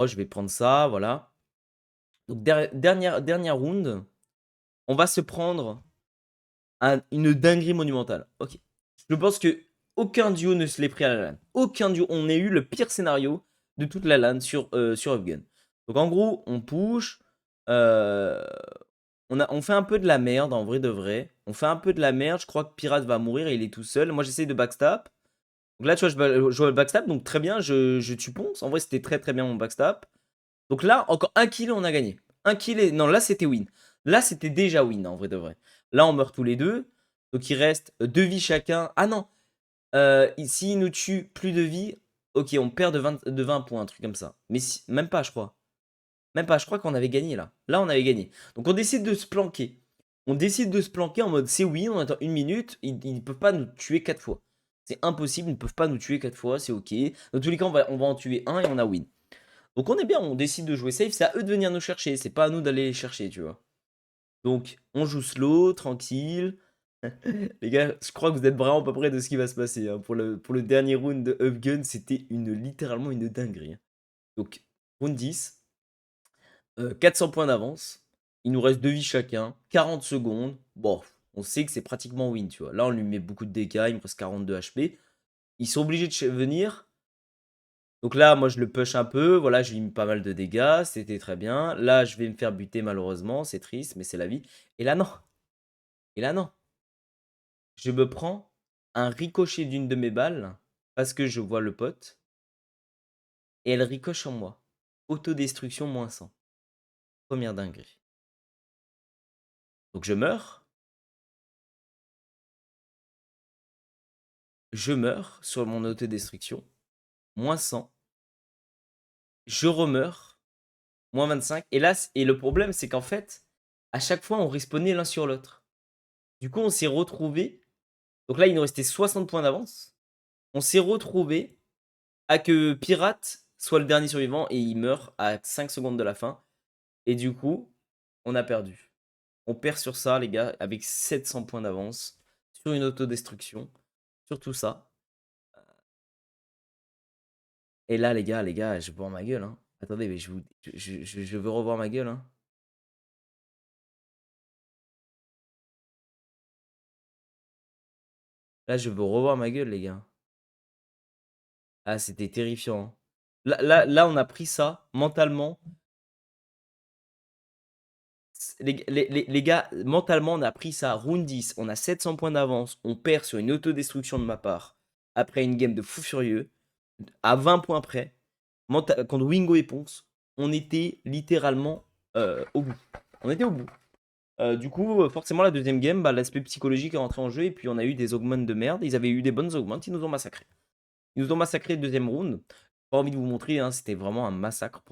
Oh, je vais prendre ça, voilà. Donc dernière round, on va se prendre une dinguerie monumentale. OK. Je pense que aucun duo ne se l'est pris à la LAN. Aucun duo. On a eu le pire scénario de toute la LAN sur Upgun. Donc en gros, on push. euh, on fait un peu de la merde, en vrai de vrai. On fait un peu de la merde. Je crois que Pirate va mourir et il est tout seul. Moi, j'essaye de backstab. Donc là, tu vois, je vois le backstab. Donc très bien, je tue Ponce. En vrai, c'était très très bien mon backstab. Donc là, encore un kill, on a gagné. Un kill et... Non, là, c'était win. Là, c'était déjà win, en vrai de vrai. Là, on meurt tous les deux. Donc il reste 2 vies chacun. Ah non, s'il nous tue plus de vies, ok, on perd de 20 points, un truc comme ça. Mais même pas, je crois. Même pas, je crois qu'on avait gagné là. Là, on avait gagné. Donc on décide de se planquer. On décide de se planquer en mode c'est oui, on attend une minute. Ils ne peuvent pas nous tuer 4 fois. C'est impossible, ils ne peuvent pas nous tuer 4 fois, c'est ok. Dans tous les cas, on va en tuer un et on a win. Donc on est bien, on décide de jouer safe. C'est à eux de venir nous chercher, c'est pas à nous d'aller les chercher, tu vois. Donc on joue slow, tranquille. Les gars, je crois que vous êtes vraiment pas près de ce qui va se passer, hein. Pour le dernier round de Upgun, c'était littéralement une dinguerie, hein. Donc, round 10, 400 points d'avance. Il nous reste 2 vies chacun, 40 secondes. Bon, on sait que c'est pratiquement win, tu vois. Là, on lui met beaucoup de dégâts, il me reste 42 HP. Ils sont obligés de venir. Donc là, moi, je le push un peu. Voilà, je lui mets pas mal de dégâts. C'était très bien. Là, je vais me faire buter, malheureusement. C'est triste, mais c'est la vie. Et là, non. Et là, non. Je me prends un ricochet d'une de mes balles parce que je vois le pote et elle ricoche en moi. Autodestruction moins 100. Première dinguerie. Donc je meurs. Je meurs sur mon autodestruction. Moins 100. Je remeurs. Moins 25. Et là, et le problème, c'est qu'en fait, à chaque fois, on respawnait l'un sur l'autre. Du coup, on s'est retrouvés. Donc là, il nous restait 60 points d'avance. On s'est retrouvés à que Pirate soit le dernier survivant et il meurt à 5 secondes de la fin. Et du coup, on a perdu. On perd sur ça, les gars, avec 700 points d'avance, sur une autodestruction, sur tout ça. Et là, les gars, je veux voir ma gueule, hein. Attendez, mais je veux revoir ma gueule, hein. Là, je veux revoir ma gueule, les gars. Ah, c'était terrifiant, hein. Là, on a pris ça mentalement. Les gars, mentalement, on a pris ça. Round 10, on a 700 points d'avance. On perd sur une autodestruction de ma part. Après une game de fou furieux. À 20 points près. Contre Wingo et Ponce, on était littéralement au bout. On était au bout. Du coup, forcément, la deuxième game, bah, l'aspect psychologique est rentré en jeu. Et puis, on a eu des augments de merde. Ils avaient eu des bonnes augments. Ils nous ont massacrés. Ils nous ont massacré le deuxième round. Pas envie de vous montrer, hein, c'était vraiment un massacre pour